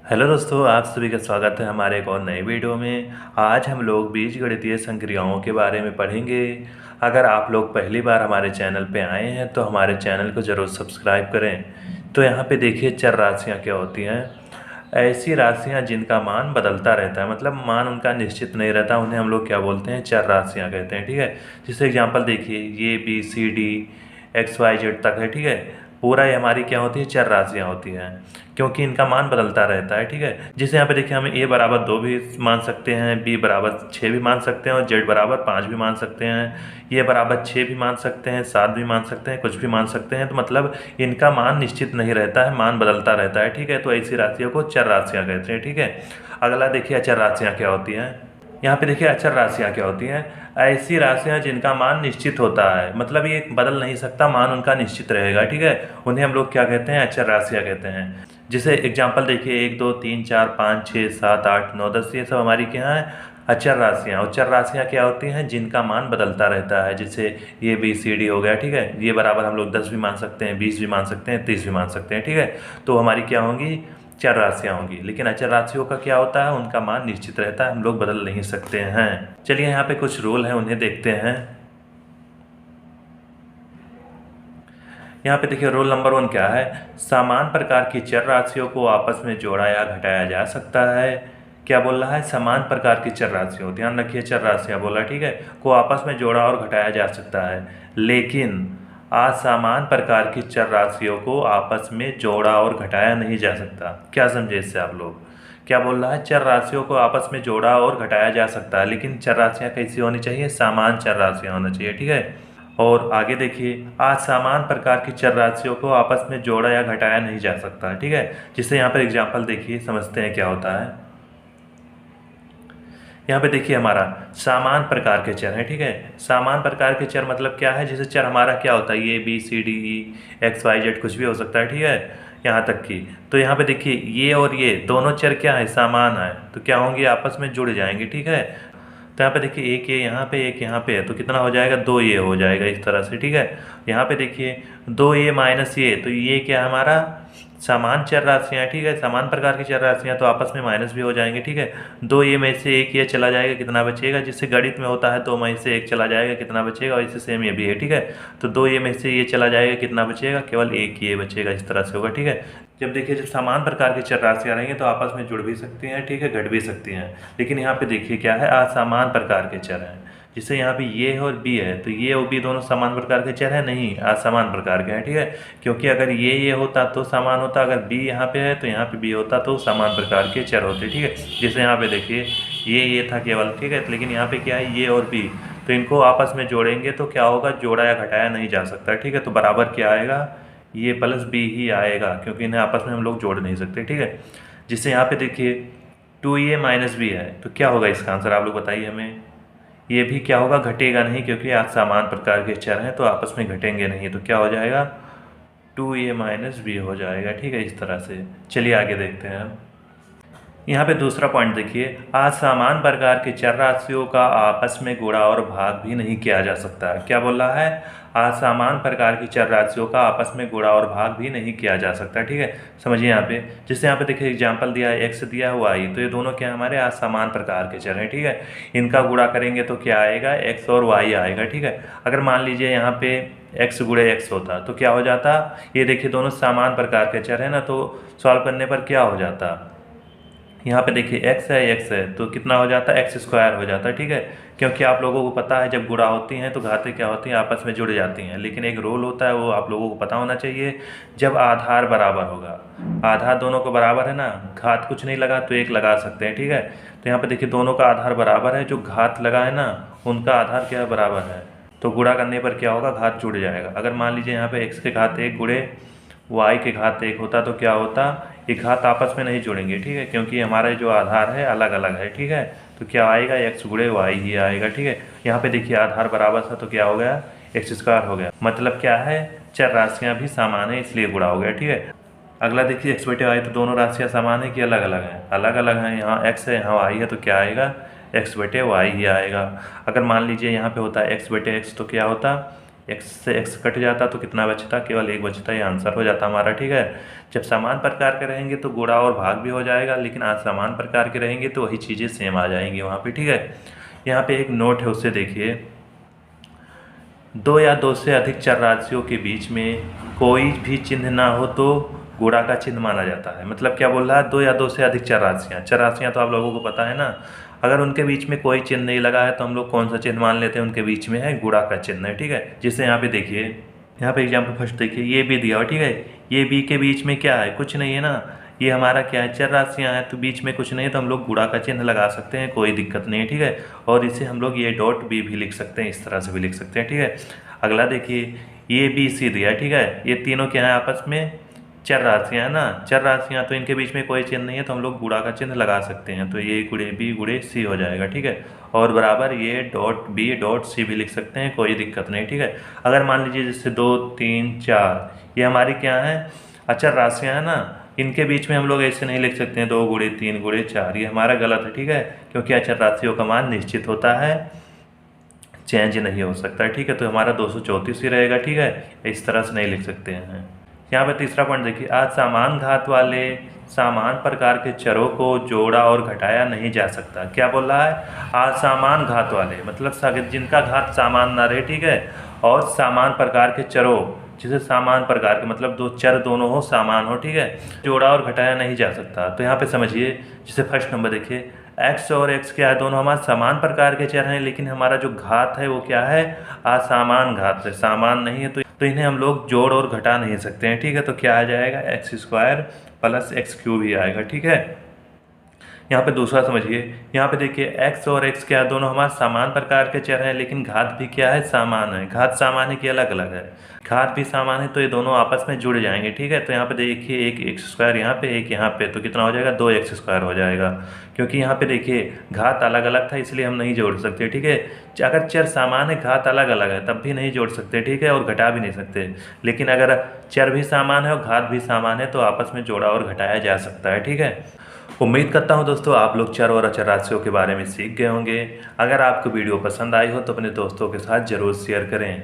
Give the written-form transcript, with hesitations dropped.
Hello दोस्तों, आप सभी का स्वागत है हमारे एक और नए वीडियो में। आज हम लोग बीजगणितीय संक्रियाओं के बारे में पढ़ेंगे। अगर आप लोग पहली बार हमारे चैनल पे आए हैं तो हमारे चैनल को ज़रूर सब्सक्राइब करें। तो यहाँ पे देखिए चर राशियाँ क्या होती हैं। ऐसी राशियाँ जिनका मान बदलता रहता है, मतलब मान उनका निश्चित नहीं रहता, उन्हें हम लोग क्या बोलते हैं, चर राशियाँ कहते हैं। ठीक है, जैसे एग्जांपल देखिए, ये B C D X Y Z तक है। ठीक है, पूरा ये हमारी क्या होती है, चर राशियाँ होती हैं, क्योंकि इनका मान बदलता रहता है। ठीक है, जैसे यहाँ पे देखिए हम a बराबर 2 भी मान सकते हैं, b बराबर 6 भी मान सकते हैं और z बराबर 5 भी मान सकते हैं। ये बराबर 6 भी मान सकते हैं, 7 भी मान सकते हैं, कुछ भी मान सकते हैं। तो मतलब इनका मान निश्चित नहीं रहता है, मान बदलता रहता है। ठीक है, तो ऐसी राशियों को चर राशियाँ कहते हैं। ठीक है, अगला देखिए अचर राशियाँ क्या होती हैं। यहाँ पे देखिए अचर राशियाँ क्या होती हैं। ऐसी राशियाँ जिनका मान निश्चित होता है, मतलब ये बदल नहीं सकता, मान उनका निश्चित रहेगा। ठीक है, उन्हें हम लोग क्या कहते हैं, अचर राशियाँ कहते हैं। जैसे एग्जांपल देखिए, 1 2 3 4 5 6 7 8 9 10, ये सब हमारी क्या है, अचर राशियाँ। और चर राशियाँ क्या होती हैं, जिनका मान बदलता रहता है। जैसे ये बी सी डी हो गया। ठीक है, ये बराबर हम लोग 10 भी मान सकते हैं, 20 भी मान सकते हैं, 30 भी मान सकते हैं। ठीक है, तो हमारी क्या होंगी, चर राशियाँ होंगी। लेकिन अचर राशियों का क्या होता है, उनका मान निश्चित रहता है, हम लोग बदल नहीं सकते हैं। चलिए यहाँ पे कुछ रूल हैं, उन्हें देखते हैं। यहाँ पे देखिए रूल नंबर 1 क्या है, समान प्रकार की चर राशियों को आपस में जोड़ा या घटाया जा सकता है। क्या बोल रहा है, समान प्रकार की चर राशियों, ध्यान रखिए चर राशियाँ बोला। ठीक है, को आपस में जोड़ा और घटाया जा सकता है, लेकिन असमान प्रकार की चर राशियों को आपस में जोड़ा और घटाया नहीं जा सकता। क्या समझे इससे आप लोग, क्या बोल रहा है, चर राशियों को आपस में जोड़ा और घटाया जा सकता है, लेकिन चर राशियाँ कैसी होनी चाहिए, समान चर राशियाँ होना चाहिए। ठीक है, और आगे देखिए, असमान प्रकार की चर राशियों को आपस में जोड़ा या घटाया नहीं जा सकता है। ठीक है, जिससे यहाँ पर एग्जाम्पल देखिए, समझते हैं क्या होता है। यहाँ पे देखिए हमारा समान प्रकार के चर हैं। ठीक है, समान प्रकार के चर मतलब क्या है, जैसे चर हमारा क्या होता है, ये B C D E X Y Z कुछ भी हो सकता है। ठीक है, यहाँ तक की, तो यहाँ पे देखिए ये और ये दोनों चर क्या है, समान है, तो क्या होंगे, आपस में जुड़ जाएंगे। ठीक है, तो यहाँ पे देखिए एक ये यहाँ पे एक यहाँ पे है, तो कितना हो जाएगा, 2 ये हो जाएगा इस तरह से। ठीक है, यहाँ पे देखिए 2 ये माइनस ये, तो ये क्या है हमारा, समान चर राशियाँ। ठीक है, समान प्रकार की चर राशियाँ, तो आपस में माइनस भी हो जाएंगे। ठीक है, 2 ये में से एक ये चला जाएगा, कितना बचेगा, जिससे गणित में होता है 2 में से एक चला जाएगा, कितना बचेगा, और इससे सेम ये भी है। ठीक है, तो 2 ये में से ये चला जाएगा, कितना बचेगा, केवल एक ये बचेगा, इस तरह से होगा। ठीक है, जब देखिए जब समान प्रकार की चर राशियाँ रहेंगी तो आपस में जुड़ भी सकती हैं। ठीक है, घट भी सकती हैं, लेकिन यहाँ पे देखिए क्या है, असमान प्रकार के चर हैं। जिससे यहाँ पे ये और बी है, तो ये और बी दोनों समान प्रकार के चर हैं, नहीं असमान प्रकार के हैं। ठीक है, क्योंकि अगर ये होता तो समान होता, अगर बी यहाँ पे है तो यहाँ पे बी होता, तो समान प्रकार के चर होते। ठीक है, जैसे यहाँ पे देखिए ये था केवल। ठीक है, लेकिन यहाँ पे क्या है, ये और बी, तो इनको आपस में जोड़ेंगे तो क्या होगा, जोड़ा या घटाया नहीं जा सकता। ठीक है, तो बराबर क्या आएगा, ये प्लस बी ही आएगा, क्योंकि इन्हें आपस में हम लोग जोड़ नहीं सकते। ठीक है, जिससे यहाँ पे देखिए 2a माइनस बी है, तो क्या होगा इसका आंसर, आप लोग बताइए हमें। ये भी क्या होगा, घटेगा नहीं, क्योंकि आज समान प्रकार के चर हैं तो आपस में घटेंगे नहीं, तो क्या हो जाएगा, 2a माइनस बी हो जाएगा। ठीक है, इस तरह से। चलिए आगे देखते हैं हम। यहाँ पे दूसरा पॉइंट देखिए, असमान प्रकार के चर राशियों का आपस में गुणा और भाग भी नहीं किया जा सकता है। क्या बोल रहा है, असमान प्रकार की चर राशियों का आपस में गुणा और भाग भी नहीं किया जा सकता। ठीक है, समझिए यहाँ पे, जैसे यहाँ पे देखिए एग्जांपल दिया है, एक्स दिया है वाई, तो ये दोनों क्या हमारे असमान प्रकार के चर हैं। ठीक है, इनका गुणा करेंगे तो क्या आएगा, एक्स और वाई आएगा। ठीक है, अगर मान लीजिए यहाँ पे एक्स गुणे एक्स होता तो क्या हो जाता, ये देखिए दोनों समान प्रकार के चर है ना, तो सॉल्व करने पर क्या हो जाता, यहाँ पे देखिए एक्स है तो कितना हो जाता है, एक्स स्क्वायर हो जाता है। ठीक है, क्योंकि आप लोगों को पता है जब गुणा होती हैं तो घातें क्या होती हैं, आपस में जुड़ जाती हैं, लेकिन एक रूल होता है, वो आप लोगों को पता होना चाहिए, जब आधार बराबर होगा, आधार दोनों को बराबर है ना, घात कुछ नहीं लगा तो एक लगा सकते हैं। ठीक है, तो यहाँ पे देखिए दोनों का आधार बराबर है, जो घात लगा है ना उनका आधार क्या है, बराबर है, तो गुणा करने पर क्या होगा, घात जुड़ जाएगा। अगर मान लीजिए यहाँ पे एक्स के घात 1 गुणे वाई के घात 1 होता तो क्या होता, ये घात आपस में नहीं जुड़ेंगे। ठीक है, क्योंकि हमारा जो आधार है अलग अलग है। ठीक है, तो क्या आएगा, एक्स गुणे वाई ही आएगा। ठीक है, यहाँ पे देखिए आधार बराबर था तो क्या हो गया, एक्स स्क्वायर हो गया, मतलब क्या है, चर राशियाँ भी समान है इसलिए गुणा हो गया। ठीक है, अगला देखिए एक्स बटे वाई, तो दोनों राशियाँ समान है कि अलग अलग हैं, अलग अलग हैं, यहाँ एक्स है यहाँ वाई है, तो क्या आएगा, एक्स बटे वाई ही आएगा। अगर मान लीजिए यहाँ पे होता है एक्स बटे एक्स, तो क्या होता, x से x कट जाता तो कितना बचता, केवल 1 बचता, ये आंसर हो जाता हमारा। ठीक है, जब समान प्रकार के रहेंगे तो गुणा और भाग भी हो जाएगा, लेकिन आज समान प्रकार के रहेंगे तो वही चीज़ें सेम आ जाएंगी वहाँ पे। ठीक है, यहाँ पे एक नोट है, उससे देखिए, 2 या 2 से अधिक चर राशियों के बीच में कोई भी चिन्ह ना हो तो गुणा का चिन्ह माना जाता है। मतलब क्या बोल रहा है, 2 या 2 से अधिक चर राशियाँ तो आप लोगों को पता है ना, अगर उनके बीच में कोई चिन्ह नहीं लगा है तो हम लोग कौन सा चिन्ह मान लेते हैं, उनके बीच में है गुणा का चिन्ह है। ठीक है, जिससे यहाँ पे देखिए, यहाँ पे एग्जाम्पल फर्स्ट देखिए, ये बी दिया हुआ। ठीक है, ये बी के बीच में क्या है, कुछ नहीं है ना, ये हमारा क्या है, चर राशियाँ हैं, तो बीच में कुछ नहीं है तो हम लोग गुणा का चिन्ह लगा सकते हैं, कोई दिक्कत नहीं है। ठीक है, और इसे हम लोग ये डॉट बी भी लिख सकते हैं, इस तरह से भी लिख सकते हैं। ठीक है, अगला देखिए, ये बी सी दिया है। ठीक है, ये तीनों क्या है, आपस में चर राशियाँ है ना, चर राशियाँ, तो इनके बीच में कोई चिन्ह नहीं है तो हम लोग गुणा का चिन्ह लगा सकते हैं, तो ये गुणे बी गुणे सी हो जाएगा। ठीक है, और बराबर ये डॉट बी डॉट सी भी लिख सकते हैं, कोई दिक्कत नहीं। ठीक है, अगर मान लीजिए जैसे 2 3 4 ये हमारी क्या है, अचर राशियाँ है ना, इनके बीच में हम लोग ऐसे नहीं लिख सकते हैं 2 गुणे 3 गुणे 4, ये हमारा गलत है। ठीक है, क्योंकि अचर राशियों का मान निश्चित होता है, चेंज नहीं हो सकता है। ठीक है, तो हमारा 234 ही रहेगा। ठीक है, इस तरह से नहीं लिख सकते हैं। यहाँ पे तीसरा पॉइंट देखिए, आज समान घात वाले समान प्रकार के चरों को जोड़ा और घटाया नहीं जा सकता। क्या बोल रहा है, आज समान घात वाले मतलब जिनका घात समान ना रहे। ठीक है, और समान प्रकार के चरों, जिसे समान प्रकार के मतलब दो चर दोनों हो, समान हो। ठीक है, जोड़ा और घटाया नहीं जा सकता। तो यहाँ पे समझिए, जैसे फर्स्ट नंबर देखिए, x और x क्या है, दोनों हमारे समान प्रकार के चर हैं, लेकिन हमारा जो घात है वो क्या है, असमान घात है, समान नहीं है, तो इन्हें हम लोग जोड़ और घटा नहीं सकते हैं। ठीक है, तो क्या आ जाएगा, x² प्लस x³ ही आएगा। ठीक है, यहाँ पे दूसरा समझिए, यहाँ पे देखिए, x और x क्या है, दोनों हमारे समान प्रकार के चर हैं, लेकिन घात भी क्या है, समान है। घात समान है कि अलग अलग है, घात भी समान है, तो ये दोनों आपस में जुड़ जाएंगे। ठीक है, तो यहाँ पे देखिए, एक x² यहाँ पे, एक यहाँ पे, तो कितना हो जाएगा, 2x² हो जाएगा, क्योंकि यहाँ पे देखिए घात अलग अलग था इसलिए हम नहीं जोड़ सकते। ठीक है, अगर चर समान है, घात अलग अलग है, तब भी नहीं जोड़ सकते। ठीक है, और घटा भी नहीं सकते, लेकिन अगर चर भी समान है और घात भी समान है तो आपस में जोड़ा और घटाया जा सकता है। ठीक है, उम्मीद करता हूं दोस्तों आप लोग चर और अचर राशियों के बारे में सीख गए होंगे। अगर आपको वीडियो पसंद आई हो तो अपने दोस्तों के साथ ज़रूर शेयर करें।